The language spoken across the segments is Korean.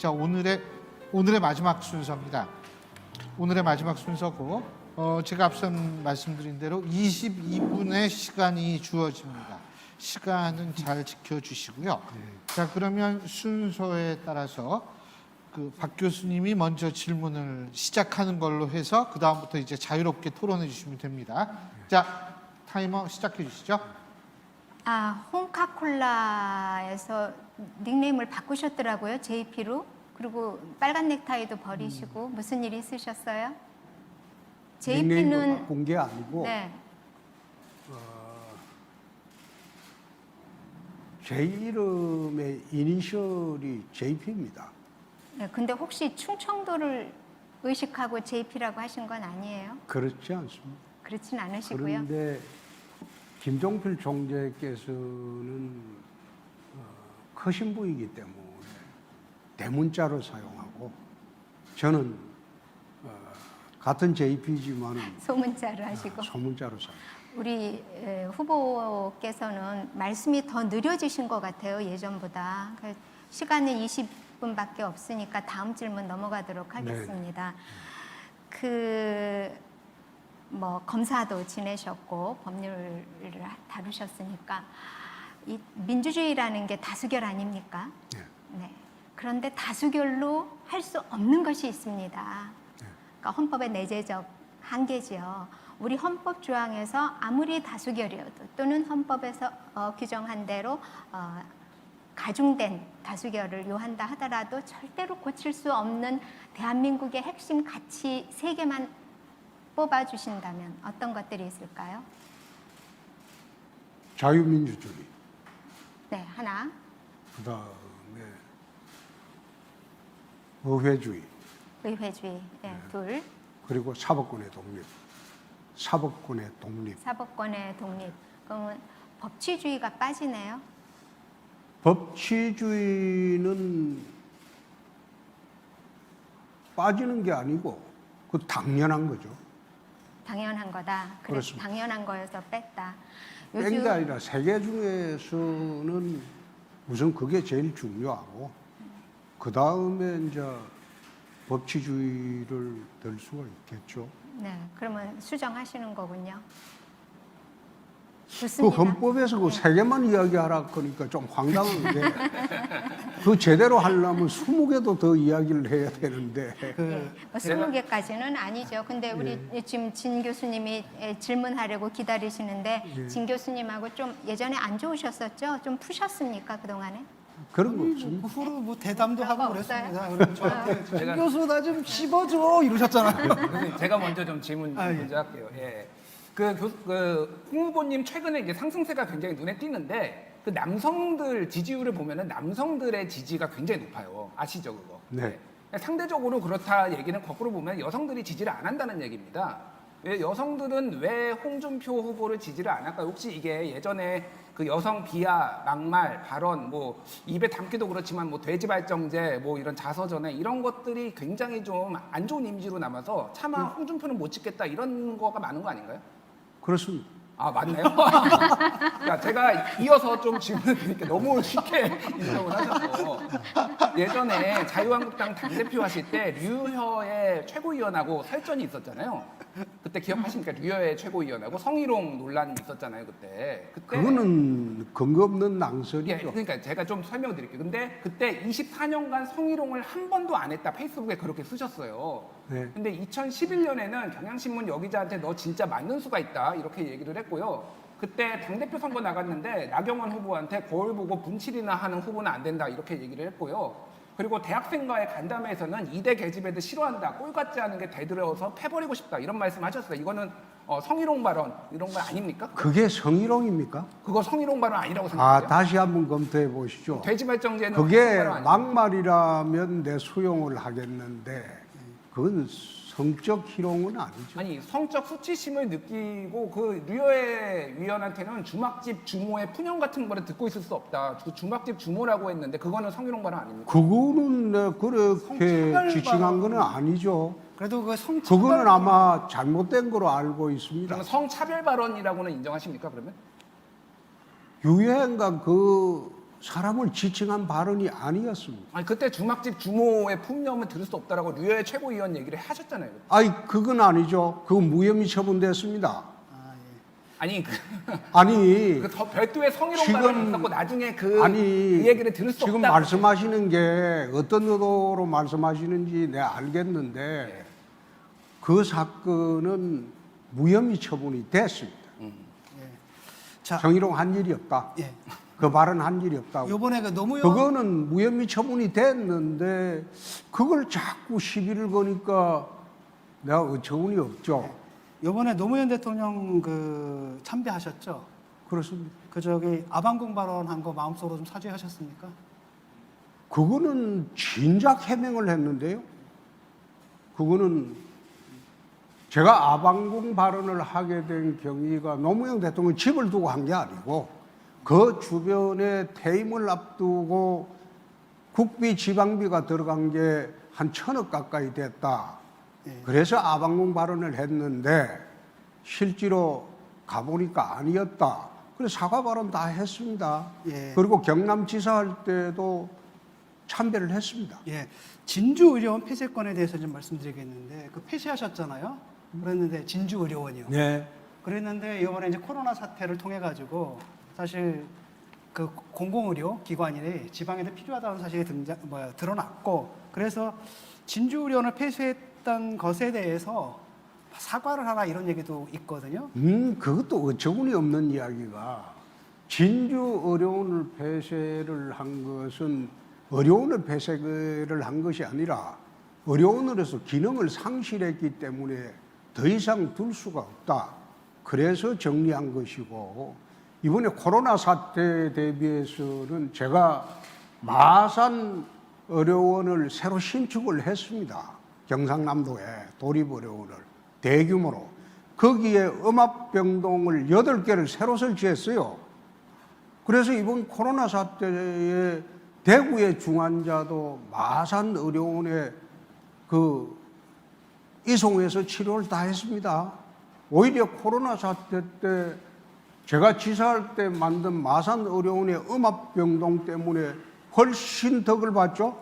자, 오늘의 마지막 순서입니다. 오늘의 마지막 순서고 제가 앞선 말씀드린 대로 22분의 시간이 주어집니다. 시간은 잘 지켜주시고요. 자, 그러면 순서에 따라서 박 교수님이 먼저 질문을 시작하는 걸로 해서 그 다음부터 이제 자유롭게 토론해 주시면 됩니다. 자, 타이머 시작해 주시죠. 홍카콜라에서 닉네임을 바꾸셨더라고요. JP로. 그리고 빨간 넥타이도 버리시고 무슨 일이 있으셨어요? 닉네임을 바꾼 게 아니고 네. 제 이름의 이니셜이 JP입니다. 네. 근데 혹시 충청도를 의식하고 JP라고 하신 건 아니에요? 그렇지 않습니다. 그렇진 않으시고요. 그런데 김종필 총재께서는 크신 분이기 때문에 대문자로 사용하고 저는 같은 JP지만은 소문자로 하시고. 소문자로 사용. 우리 후보께서는 말씀이 더 느려지신 것 같아요. 예전보다. 시간은 20분밖에 없으니까 다음 질문 넘어가도록 하겠습니다. 검사도 지내셨고 법률을 다루셨으니까 이 민주주의라는 게 다수결 아닙니까? 네. 네. 그런데 다수결로 할 수 없는 것이 있습니다. 그러니까 헌법의 내재적 한계지요. 우리 헌법 조항에서 아무리 다수결이어도 또는 헌법에서 규정한 대로 가중된 다수결을 요한다 하더라도 절대로 고칠 수 없는 대한민국의 핵심 가치 3개만 뽑아주신다면 어떤 것들이 있을까요? 자유민주주의. 네, 하나. 그다음에 의회주의. 의회주의. 네, 둘. 그리고 사법권의 독립. 사법권의 독립. 사법권의 독립. 그러면 법치주의가 빠지네요. 법치주의는 빠지는 게 아니고 그 당연한 거죠. 당연한 거다. 그래, 그렇습니다. 당연한 거여서 뺐다. 뺀 게 아니라 세계 중에서는 우선 그게 제일 중요하고 그 다음에 이제 법치주의를 들 수가 있겠죠. 네, 그러면 수정하시는 거군요. 그 좋습니다. 헌법에서 그 세 개만 이야기하라 그러니까 좀 황당한 게 그 제대로 하려면 20개도 더 이야기를 해야 되는데 네, 20개까지는 아니죠. 근데 우리 지금 진 교수님이 질문하려고 기다리시는데 진 교수님하고 좀 예전에 안 좋으셨었죠? 좀 푸셨습니까 그동안에? 그런 거 없습니다. 그 후로 뭐 대담도 하고 없어요? 그랬습니다. 그리고 저한테 진 교수 나 좀 씹어줘 이러셨잖아요. 교수님, 제가 먼저 좀 질문 먼저 할게요. 예. 홍 후보님 최근에 이제 상승세가 굉장히 눈에 띄는데 그 남성들 지지율을 보면은 남성들의 지지가 굉장히 높아요. 아시죠 그거? 네. 상대적으로 그렇다 얘기는 거꾸로 보면 여성들이 지지를 안 한다는 얘기입니다. 여성들은 왜 홍준표 후보를 지지를 안 할까요? 혹시 이게 예전에 그 여성 비하, 막말, 발언, 뭐 입에 담기도 그렇지만 뭐 돼지발정제, 뭐 이런 자서전에 이런 것들이 굉장히 좀 안 좋은 이미지로 남아서 차마 홍준표는 못 찍겠다 이런 거가 많은 거 아닌가요? 그렇습니다. 아 맞네요. 자, 제가 이어서 좀 질문을 드릴게요. 너무 쉽게 인정을 하셔서 예전에 자유한국당 당대표 하실 때 류혀의 최고위원하고 설전이 있었잖아요. 그때 기억하십니까? 류혀의 최고위원하고 성희롱 논란이 있었잖아요. 그때 그거는 근거 없는 예, 낭설이죠. 그러니까 제가 좀 설명드릴게요. 근데 그때 24년간 성희롱을 한 번도 안 했다 페이스북에 그렇게 쓰셨어요. 네. 근데 2011년에는 경향신문 여기자한테 너 진짜 맞는 수가 있다 이렇게 얘기를 했고요. 그때 당대표 선거 나갔는데 나경원 후보한테 거울 보고 분칠이나 하는 후보는 안 된다 이렇게 얘기를 했고요. 그리고 대학생과의 간담회에서는 2대 계집애들 싫어한다, 꼴 같지 않은 게 대들어서 패버리고 싶다 이런 말씀하셨어요. 이거는 성희롱 발언 이런 거 아닙니까? 그게 성희롱입니까? 그거 성희롱 발언 아니라고 아, 생각해요? 다시 한번 검토해 보시죠. 돼지발정제는 그게 성희롱 발언 아닙니까? 막말이라면 내 수용을 하겠는데 그건 성적 희롱은 아니죠. 아니 성적 수치심을 느끼고 그 류여의 위원한테는 주막집 주모의 푸념 같은 거를 듣고 있을 수 없다. 그 주막집 주모라고 했는데 그거는 성희롱 발언 아닙니까? 그거는 내가 그렇게 성차별 지칭한 발언. 거는 아니죠. 그래도 그 성차별 그거는 아마 잘못된 거로 알고 있습니다. 그러면 성차별 발언이라고는 인정하십니까 그러면? 유해인가 그 사람을 지칭한 발언이 아니었습니다. 아니 그때 주막집 주모의 풍념은 들을 수 없다라고 류해 최고위원 얘기를 하셨잖아요. 아니 그건 아니죠. 그건 무혐의 처분됐습니다. 아니 아니 더 별도의 성희롱 지금- 발언이 있었고 나중에 그 아니 얘기를 들을 수 지금 없다. 말씀하시는 게 어떤 의도로 말씀하시는지 내가 알겠는데 네. 그 사건은 무혐의 처분이 됐습니다. 자, 성희롱 한 일이 없다. 예. 그 발언 한 일이 없다고. 요번에 그 노무현 그거는 무혐의 처분이 됐는데 그걸 자꾸 시비를 거니까 내가 어처구니 없죠. 요번에 노무현 대통령 그 참배하셨죠? 그렇습니다. 그 저기 아방궁 발언한 거 마음속으로 좀 사죄하셨습니까? 그거는 진작 해명을 했는데요. 그거는 제가 아방궁 발언을 하게 된 경위가 노무현 대통령 집을 두고 한 게 아니고 그 주변에 퇴임을 앞두고 국비 지방비가 들어간 게 한 1,000억 가까이 됐다. 예. 그래서 아방궁 발언을 했는데 실제로 가보니까 아니었다. 그래서 사과 발언 다 했습니다. 예. 그리고 경남지사 할 때도 참배를 했습니다. 예. 진주의료원 폐쇄권에 대해서 좀 말씀드리겠는데 그 폐쇄하셨잖아요. 그랬는데 진주의료원이요. 네. 그랬는데 이번에 이제 코로나 사태를 통해 가지고 사실 그 공공의료 기관이 지방에도 필요하다는 사실이 드러났고 그래서 진주의료원을 폐쇄했던 것에 대해서 사과를 하라 이런 얘기도 있거든요. 그것도 어처구니 없는 이야기가 진주 의료원을 폐쇄를 한 것은 의료원을 폐쇄를 한 것이 아니라 의료원으로서 기능을 상실했기 때문에 더 이상 둘 수가 없다. 그래서 정리한 것이고 이번에 코로나 사태에 대비해서는 제가 마산 의료원을 새로 신축을 했습니다. 경상남도에 도립의료원을 대규모로 거기에 음압병동을 8개를 새로 설치했어요. 그래서 이번 코로나 사태에 대구의 중환자도 마산 의료원에 그 이송해서 치료를 다 했습니다. 오히려 코로나 사태 때 제가 지사할 때 만든 마산 의료원의 음압병동 때문에 훨씬 덕을 봤죠.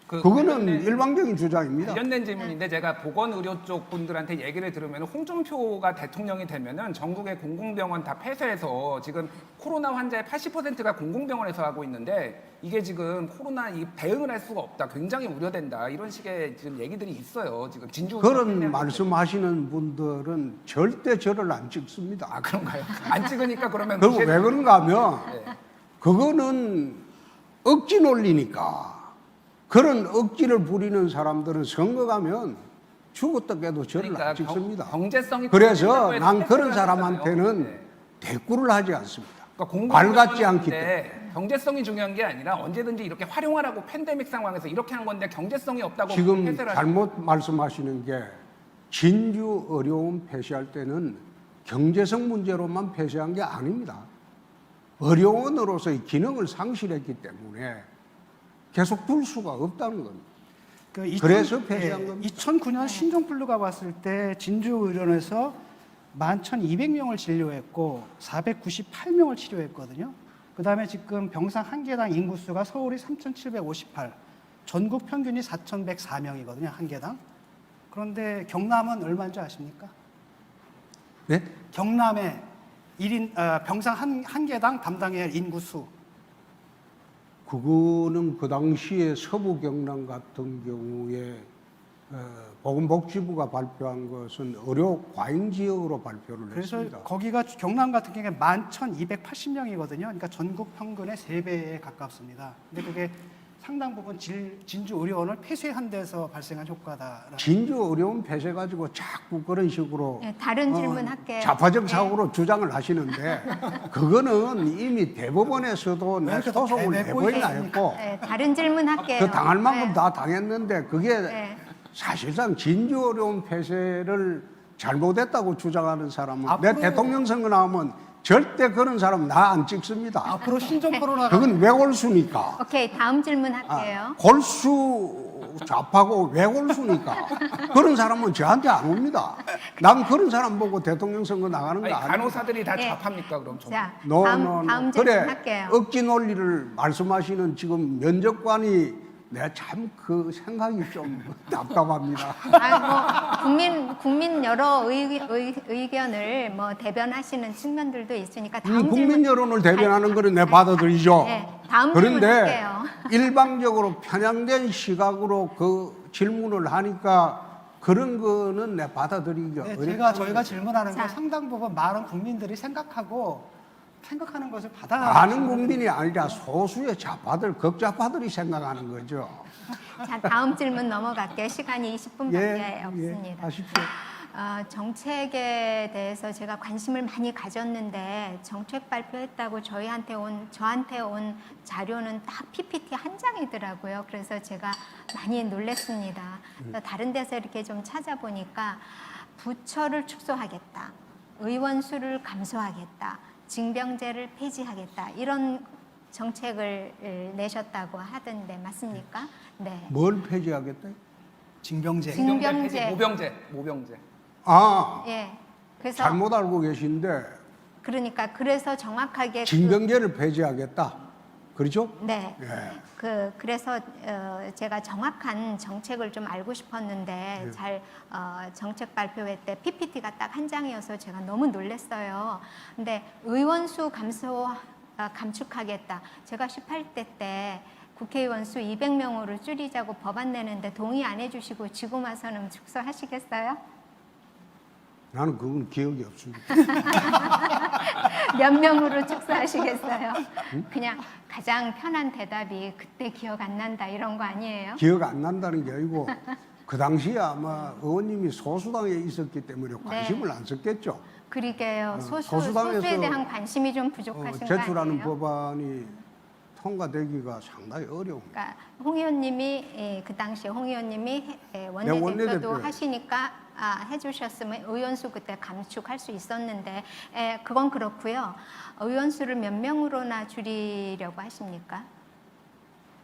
그거는 일방적인 주장입니다. 관련된 질문인데 제가 보건의료 쪽 분들한테 얘기를 들으면 홍준표가 대통령이 되면은 전국의 공공병원 다 폐쇄해서 지금 코로나 환자의 80%가 공공병원에서 하고 있는데 이게 지금 코로나 이 대응을 할 수가 없다. 굉장히 우려된다. 이런 식의 지금 얘기들이 있어요. 지금 진주 그런 말씀하시는 분들은 절대 저를 안 찍습니다. 아 그런가요? 안 찍으니까 그러면 그리고 왜 그런가 하면 네. 그거는 억지 논리니까. 그런 억지를 부리는 사람들은 선거 가면 죽었다 깨도 저를 그러니까 안 찍습니다. 경제성이 그래서 필요하다고 난 해서 그런 폐쇄를 사람한테는 하잖아요. 네. 대꾸를 하지 않습니다. 그러니까 발같지 않기 때문에. 경제성이 중요한 게 아니라 언제든지 이렇게 활용하라고 팬데믹 상황에서 이렇게 한 건데 경제성이 없다고 지금 폐쇄를 잘못 말씀하시는 게 진주 의료원 폐쇄할 때는 경제성 문제로만 폐쇄한 게 아닙니다. 의료원으로서의 기능을 상실했기 때문에 계속 둘 수가 없다는 겁니다. 그래서 폐쇄한 겁니다. 2009년 신종플루가 왔을 때 진주의료원에서 11,200명을 진료했고 498명을 치료했거든요. 그다음에 지금 병상 한 개당 인구수가 서울이 3,758, 전국 평균이 4,104명이거든요. 한 개당. 그런데 경남은 얼마인지 아십니까? 네? 경남의 병상 한 개당 담당해야 할 인구수. 그거는 그 당시에 서부 경남 같은 경우에 보건복지부가 발표한 것은 의료 과잉 지역으로 발표를 그래서 했습니다. 거기가 경남 같은 경우에 11,280명이거든요. 그러니까 전국 평균의 3배에 가깝습니다. 근데 그게 상당 부분 진주 의료원을 폐쇄한 데서 발생한 효과다. 진주 의료원 폐쇄 가지고 자꾸 그런 식으로 네, 다른 질문 할게요. 좌파적 네. 사고로 주장을 하시는데 그거는 이미 대법원에서도 내 이렇게 소송을 대놓고 내버리나 있습니까? 했고 네, 다른 질문 할게요. 그 당할 만큼 네. 다 당했는데 그게 네. 사실상 진주 의료원 폐쇄를 잘못했다고 주장하는 사람은 내 앞으로- 대통령 선거 나오면 절대 그런 사람 나 안 찍습니다. 앞으로 신종 코로나가 그건 왜 골수니까. 오케이, 다음 질문 할게요. 골수 좌파고 외골수니까 그런 사람은 저한테 안 옵니다. 난 그런 사람 보고 대통령 선거 나가는 거 아니, 아닙니다. 간호사들이 다 예. 좌파입니까 그럼? 자, 노, 다음, 노, 노. 다음 질문 그래 할게요. 억지 논리를 말씀하시는 지금 면접관이 내가 참 그 생각이 좀 답답합니다. 국민 여러 의견을 뭐 대변하시는 측면들도 있으니까 다음 국민 질문 여론을 대변하는 거는 내 받아들이죠. 네, 다음 질문 그런데 할게요. 일방적으로 편향된 시각으로 그 질문을 하니까 그런 거는 내 받아들이기 네, 어렵다. 저희가 질문하는 자. 게 상당 부분 많은 국민들이 생각하는 것을 많은 국민이 아니라 소수의 좌파들, 극좌파들이 생각하는 거죠. 자, 다음 질문 넘어갈게요. 시간이 20분밖에 없습니다. 하십시오. 정책에 대해서 제가 관심을 많이 가졌는데 정책 발표했다고 저한테 온 자료는 딱 PPT 한 장이더라고요. 그래서 제가 많이 놀랐습니다. 그래서 다른 데서 이렇게 좀 찾아보니까 부처를 축소하겠다, 의원 수를 감소하겠다, 징병제를 폐지하겠다 이런 정책을 내셨다고 하던데 맞습니까? 네. 뭘 폐지하겠다? 징병제. 징병제. 모병제. 아, 예. 그래서 잘못 알고 계신데 그래서 정확하게 징병제를 폐지하겠다. 그렇죠? 네. 예. 그래서 제가 정확한 정책을 좀 알고 싶었는데 네. 잘 정책 발표회 때 PPT가 딱 한 장이어서 제가 너무 놀랐어요. 근데 의원 수 감축하겠다. 제가 18대 때 국회의원 수 200명으로 줄이자고 법안 내는데 동의 안 해주시고 지금 와서는 축소하시겠어요? 나는 그건 기억이 없습니다. 몇 명으로 축소하시겠어요? 그냥 가장 편한 대답이 그때 기억 안 난다 이런 거 아니에요? 기억 안 난다는 게 아니고 그 당시에 아마 의원님이 소수당에 있었기 때문에 관심을 안 썼겠죠. 그러게요. 소수당에서 소수에 대한 관심이 좀 부족하신 거 제출하는 아니에요? 법안이 통과되기가 상당히 어려운. 그러니까 홍 의원님이 그 당시에 홍 의원님이 원내대표도 원내대표. 하시니까 해주셨으면 의원수 그때 감축할 수 있었는데 그건 그렇고요. 의원수를 몇 명으로나 줄이려고 하십니까?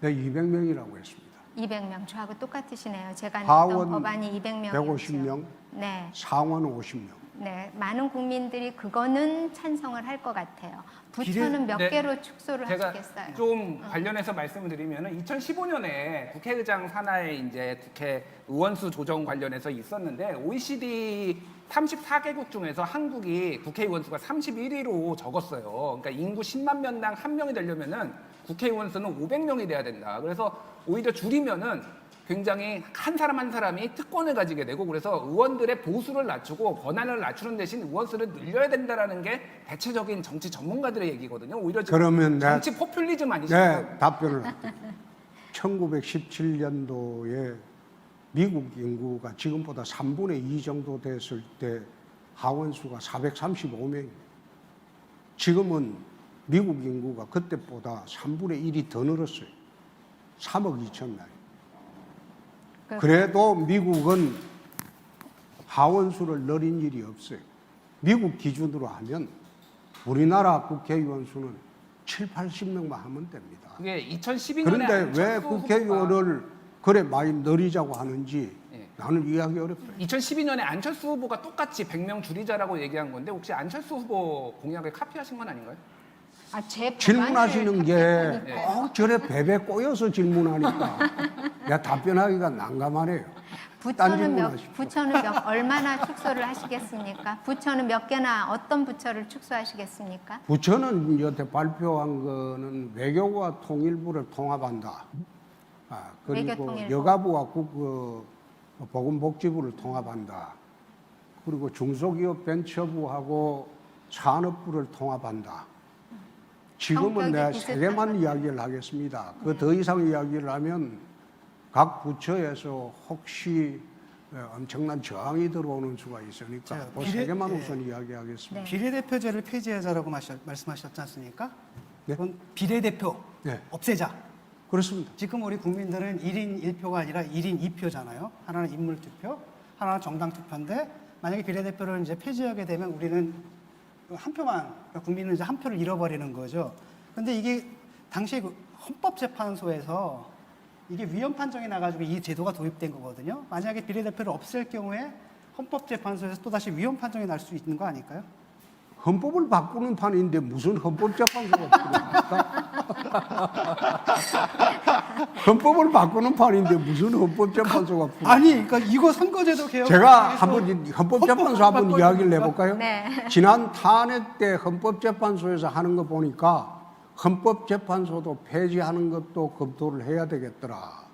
네, 200명이라고 했습니다. 200명. 저하고 똑같으시네요. 제가 하원 냈던 법안이 200명이었죠. 150명, 네. 상원 50명. 네, 많은 국민들이 그거는 찬성을 할 것 같아요. 부처는 몇 네, 개로 축소를 제가 하시겠어요? 좀 관련해서 말씀을 드리면은 2015년에 국회의장 산하에 이제 국회 의원수 조정 관련해서 있었는데 OECD 34개국 중에서 한국이 국회의원 수가 31위로 적었어요. 그러니까 인구 10만 명당 한 명이 되려면은 국회의원 수는 500명이 돼야 된다. 그래서 오히려 줄이면은 굉장히 한 사람 한 사람이 특권을 가지게 되고 그래서 의원들의 보수를 낮추고 권한을 낮추는 대신 의원 수를 늘려야 된다라는 게 대체적인 정치 전문가들의 얘기거든요. 오히려 지금 그러면 정치 포퓰리즘 아니십니까? 네, 답변을 할게요. 1917년도에 미국 인구가 지금보다 3분의 2 정도 됐을 때 하원수가 435명입니다. 지금은 미국 인구가 그때보다 3분의 1이 더 늘었어요. 3억 2천 명. 그래도 미국은 하원수를 늘린 일이 없어요. 미국 기준으로 하면 우리나라 국회의원 수는 7, 80명만 하면 됩니다. 그게 2012년에 그런데 왜 국회의원을 그래 많이 늘리자고 하는지 예. 나는 이해하기 어렵다. 2012년에 안철수 후보가 똑같이 100명 줄이자라고 얘기한 건데 혹시 안철수 후보 공약을 카피하신 건 아닌가요? 제 질문하시는 게 카피하니까요. 저래 베베 꼬여서 질문하니까 야 답변하기가 난감하네요. 딴 질문하십시오. 부처는 얼마나 축소를 하시겠습니까? 부처는 몇 개나 어떤 부처를 축소하시겠습니까? 부처는 여태 발표한 거는 외교와 통일부를 통합한다. 외교 그리고 통일부. 여가부와 보건복지부를 통합한다. 그리고 중소기업 벤처부하고 산업부를 통합한다. 지금은 성격이 내가 비슷한 3개만 거죠. 이야기를 하겠습니다. 그 더 이상 이야기를 하면 각 부처에서 혹시 엄청난 저항이 들어오는 수가 있으니까 자, 그 비례- 3개만 예. 우선 이야기하겠습니다. 네. 비례대표제를 폐지하자라고 말씀하셨지 않습니까? 네. 그건 비례대표 네. 없애자. 그렇습니다. 지금 우리 국민들은 1인 1표가 아니라 1인 2표잖아요. 하나는 인물 투표, 하나는 정당 투표인데 만약에 비례대표를 이제 폐지하게 되면 우리는 한 표만, 그러니까 국민은 이제 한 표를 잃어버리는 거죠. 근데 이게 당시 그 헌법재판소에서 이게 위헌 판정이 나가지고 이 제도가 도입된 거거든요. 만약에 비례대표를 없앨 경우에 헌법재판소에서 또다시 위헌 판정이 날 수 있는 거 아닐까요? 헌법을 바꾸는 판인데 무슨 헌법재판소가 필요합니까? 헌법을 바꾸는 판인데 무슨 헌법재판소가 필요합니까? 아니, 그러니까 이거 선거제도 개혁. 제가 한번 헌법재판소 한번 헌법을 이야기를 바꿔야 해볼까요? 네. 지난 탄핵 때 헌법재판소에서 하는 거 보니까 헌법재판소도 폐지하는 것도 검토를 해야 되겠더라.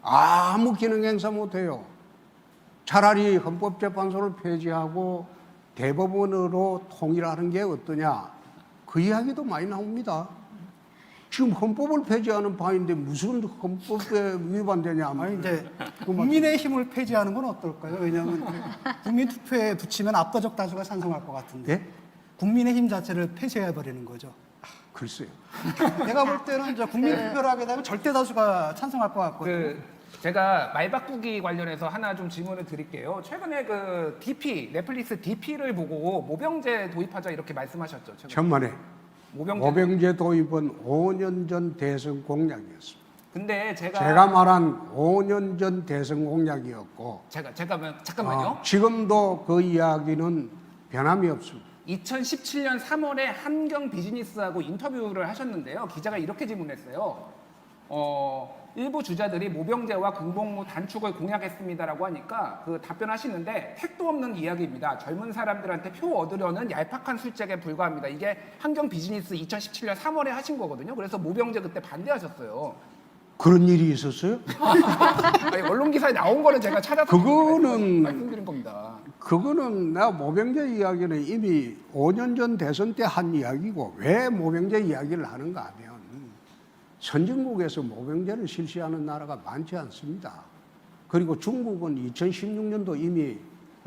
아무 기능 행사 못해요. 차라리 헌법재판소를 폐지하고 대법원으로 통일하는 게 어떠냐. 그 이야기도 많이 나옵니다. 지금 헌법을 폐지하는 바인데 무슨 헌법에 위반되냐. 아니 이제 국민의힘을 폐지하는 건 어떨까요? 왜냐하면 국민투표에 붙이면 압도적 다수가 찬성할 것 같은데 예? 국민의힘 자체를 폐쇄해 버리는 거죠. 글쎄요. 내가 볼 때는 이제 국민투표를 하게 되면 절대 다수가 찬성할 것 같거든요. 제가 말 바꾸기 관련해서 하나 좀 질문을 드릴게요. 최근에 그 DP, 넷플릭스 DP를 보고 모병제 도입하자 이렇게 말씀하셨죠. 최근에. 천만에 모병제. 모병제 도입은 5년 전 대선 공약이었습니다. 근데 제가 말한 5년 전 대선 공약이었고 잠깐만요. 지금도 그 이야기는 변함이 없습니다. 2017년 3월에 한경 비즈니스하고 인터뷰를 하셨는데요. 기자가 이렇게 질문했어요. 일부 주자들이 모병제와 군복무 단축을 공약했습니다라고 하니까 그 답변하시는데 택도 없는 이야기입니다. 젊은 사람들한테 표 얻으려는 얄팍한 술책에 불과합니다. 이게 한경 비즈니스 2017년 3월에 하신 거거든요. 그래서 모병제 그때 반대하셨어요. 그런 일이 있었어요? 아니, 언론 기사에 나온 거는 제가 찾아서 그거는 말씀드린 겁니다. 그거는 내가 모병제 이야기는 이미 5년 전 대선 때 한 이야기고 왜 모병제 이야기를 하는가 하면 선진국에서 모병제를 실시하는 나라가 많지 않습니다. 그리고 중국은 2016년도 이미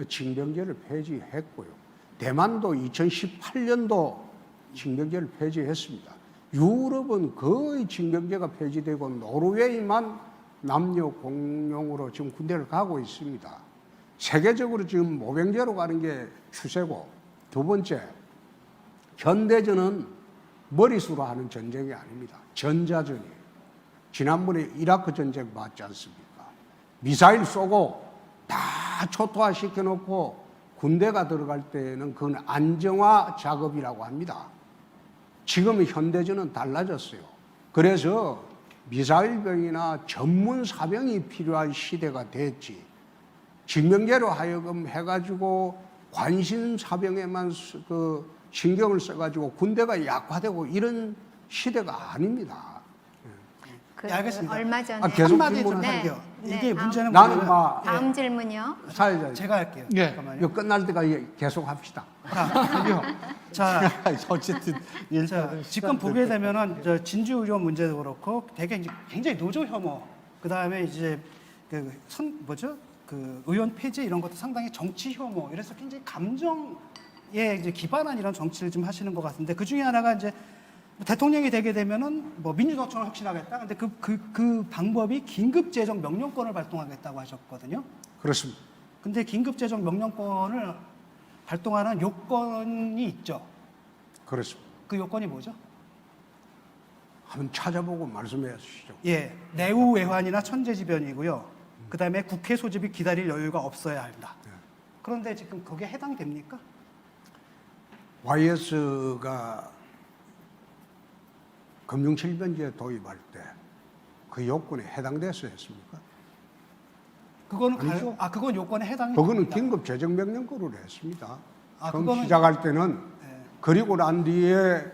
징병제를 폐지했고요. 대만도 2018년도 징병제를 폐지했습니다. 유럽은 거의 징병제가 폐지되고 노르웨이만 남녀 공용으로 지금 군대를 가고 있습니다. 세계적으로 지금 모병제로 가는 게 추세고, 두 번째, 현대전은 머릿수로 하는 전쟁이 아닙니다. 전자전이에요. 지난번에 이라크 전쟁 봤지 않습니까? 미사일 쏘고 다 초토화 시켜놓고 군대가 들어갈 때는 그건 안정화 작업이라고 합니다. 지금 현대전은 달라졌어요. 그래서 미사일병이나 전문 사병이 필요한 시대가 됐지. 징병제로 하여금 해가지고 관심 사병에만 신경을 써가지고 군대가 약화되고 이런 시대가 아닙니다. 네, 알겠습니다. 얼마 전에 계속 한마디 좀 질문을 할게요. 네, 이게 다음. 문제는 나는 뭐냐면 막 다음 질문이요. 사회자 제가 할게요. 예. 잠깐만요. 이거 끝날 때까지 계속 합시다. 자, 어쨌든 지금 보게 되면은 저 진주 의료 문제도 그렇고 되게 이제 굉장히 노조 혐오, 그 다음에 이제 그 의원 폐지 이런 것도 상당히 정치 혐오, 이래서 굉장히 감정에 이제 기반한 이런 정치를 좀 하시는 것 같은데 그 중에 하나가 이제 대통령이 되게 되면은 뭐 민주노총을 혁신하겠다. 근데 그 방법이 긴급재정 명령권을 발동하겠다고 하셨거든요. 그렇습니다. 근데 긴급재정 명령권을 발동하는 요건이 있죠. 그렇습니다. 그 요건이 뭐죠? 한번 찾아보고 말씀해 주시죠. 예, 내후 외환이나 천재지변이고요. 그 다음에 국회 소집이 기다릴 여유가 없어야 한다. 그런데 지금 거기에 해당됩니까? YS가 금융실명제 도입할 때 그 요건에 해당돼서 했습니까? 그거는 아니죠. 그건 요건에 해당이 그거는 됩니다. 긴급 재정명령권으로 했습니다. 처음 그거는 시작할 때는 예. 그리고 난 뒤에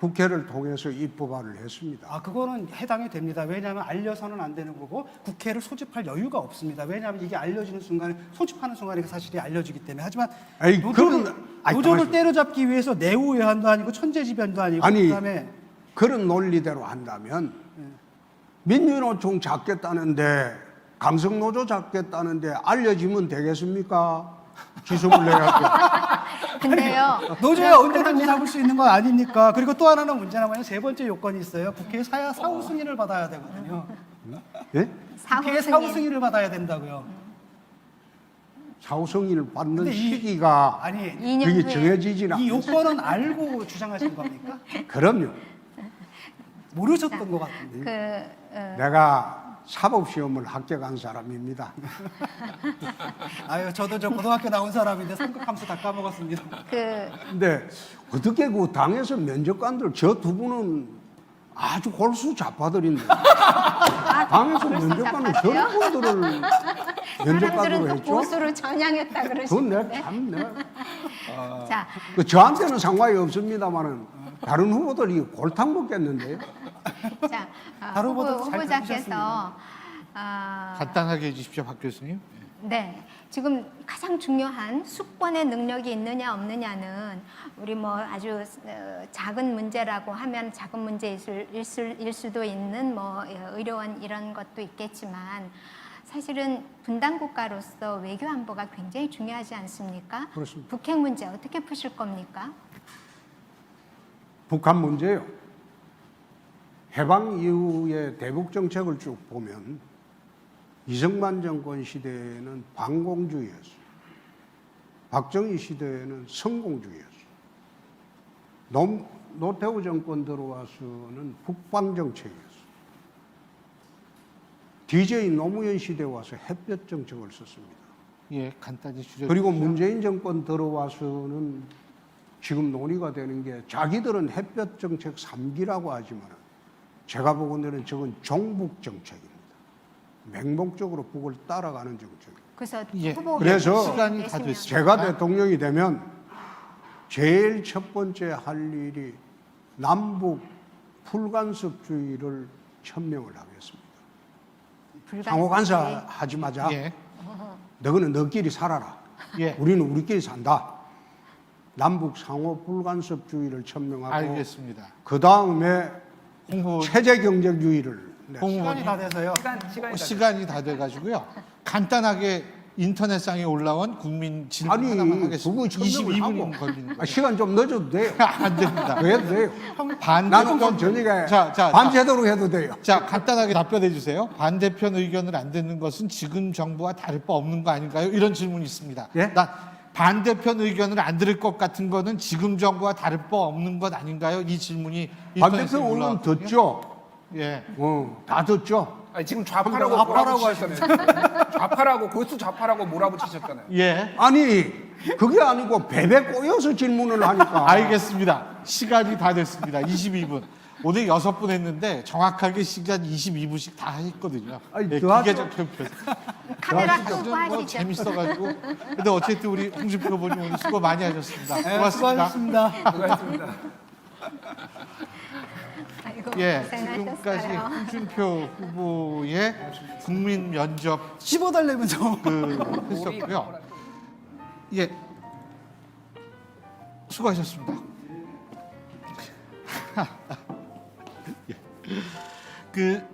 국회를 통해서 입법화를 했습니다. 그거는 해당이 됩니다. 왜냐하면 알려서는 안 되는 거고 국회를 소집할 여유가 없습니다. 왜냐하면 이게 알려지는 순간에 소집하는 순간에 그 사실이 알려지기 때문에. 하지만 아니, 노조를 가만있어. 때려잡기 위해서 내후 외환도 아니고 천재지변도 아니고 아니, 그다음에 그런 논리대로 한다면 민주노총 잡겠다는데 강성노조 잡겠다는데 알려지면 되겠습니까? 기소를 내야죠. 근데요. 노조야 언제든지 잡을 수 있는 거 아닙니까? 그리고 또 하나는 문제는 뭐냐면 세 번째 요건이 있어요. 국회에 사후 승인을 받아야 되거든요. 예? 국회에 사후 승인을 받아야 된다고요. 사후 승인을 받는 근데 시기가 아니 2년 그게 후에 정해지지는 이 않습니다. 요건은 알고 주장하신 겁니까? 그럼요. 모르셨던 것 같은데. 그 내가 사법시험을 합격한 사람입니다. 아유, 저도 저 고등학교 나온 사람인데 삼각함수 다 까먹었습니다. 근데 어떻게 그 당에서 면접관들 저 두 분은 아주 골수 좌파들인데 당에서 면접관은 저런 분들을 면접관으로 사람들은 또 했죠? 보수로 전향했다 그건 그러시는데. 내가 참 내가 자, 저한테는 상관이 없습니다만은 다른 후보들이 골탕 먹겠는데요. 자, 다른 후보도 잘 후보자께서 간단하게 해주십시오, 박 교수님. 네, 지금 가장 중요한 숙번의 능력이 있느냐 없느냐는 우리 뭐 아주 작은 문제라고 하면 작은 문제일 수도 있는 뭐 의료원 이런 것도 있겠지만 사실은 분단 국가로서 외교 안보가 굉장히 중요하지 않습니까? 그렇습니다. 북핵 문제 어떻게 푸실 겁니까? 북한 문제요. 해방 이후의 대북 정책을 쭉 보면 이승만 정권 시대에는 반공주의였어요. 박정희 시대에는 성공주의였어요. 노태우 정권 들어와서는 북방 정책이었어요. DJ 노무현 시대 와서 햇볕 정책을 썼습니다. 예, 간단히 줄여. 그리고 문재인 정권 들어와서는 지금 논의가 되는 게 자기들은 햇볕 정책 3기라고 하지만 제가 보건대는 저건 종북 정책입니다. 맹목적으로 북을 따라가는 정책. 그래서 예, 후보 그래서 시간이 다 내시면 됐습니다. 제가 대통령이 되면 제일 첫 번째 할 일이 남북 풀간섭주의를 천명을 하겠습니다. 상호 간섭하지 마자. 예, 너희는 너끼리 살아라. 예, 우리는 우리끼리 산다. 남북 상호 불간섭주의를 천명하고 알겠습니다. 그 다음에 홍보 체제 경쟁주의를 시간이 다 돼서요. 시간이 다 돼가지고요. 간단하게 인터넷상에 올라온 국민 질문 아니, 하나만 하겠습니다. 그거 천명을 22분 하고. 걸리는 거예요. 시간 좀 늦어도 돼요. 안 됩니다. 왜 해도 돼요? 나는 좀 저녁에 밤새도록 해도 돼요. 자, 간단하게 답변해 주세요. 반대편 의견을 안 듣는 것은 지금 정부와 다를 바 없는 거 아닌가요? 이런 질문이 있습니다. 예? 반대편 의견을 안 들을 것 같은 거는 지금 정부와 다를 바 없는 것 아닌가요? 이 질문이 반대편 인터넷에 오면 올라왔거든요. 듣죠. 예. 다 듣죠. 아니, 지금 좌파라고 좌파라고 몰아붙이셨잖아요. 좌파라고 골수 좌파라고 몰아붙이셨잖아요. 예. 아니 그게 아니고 베베 꼬여서 질문을 하니까. 알겠습니다. 시간이 다 됐습니다. 22분. 오늘 6분 했는데 정확하게 시간 22분씩 다 했거든요. 아니, 예, 더 하죠. 기계적 편표. 카메라 좀 끄고 뭐 하시죠. 재밌어가지고. 근데 어쨌든 우리 홍준표 후보님 오늘 수고 많이 하셨습니다. 네, 고맙습니다. 수고하셨습니다. 수고하셨습니다. 아이고, 예, 고생하셨어요. 지금까지 홍준표 후보의 국민 면접 15달 내면 좀. 했었고요. 예, 수고하셨습니다. 예.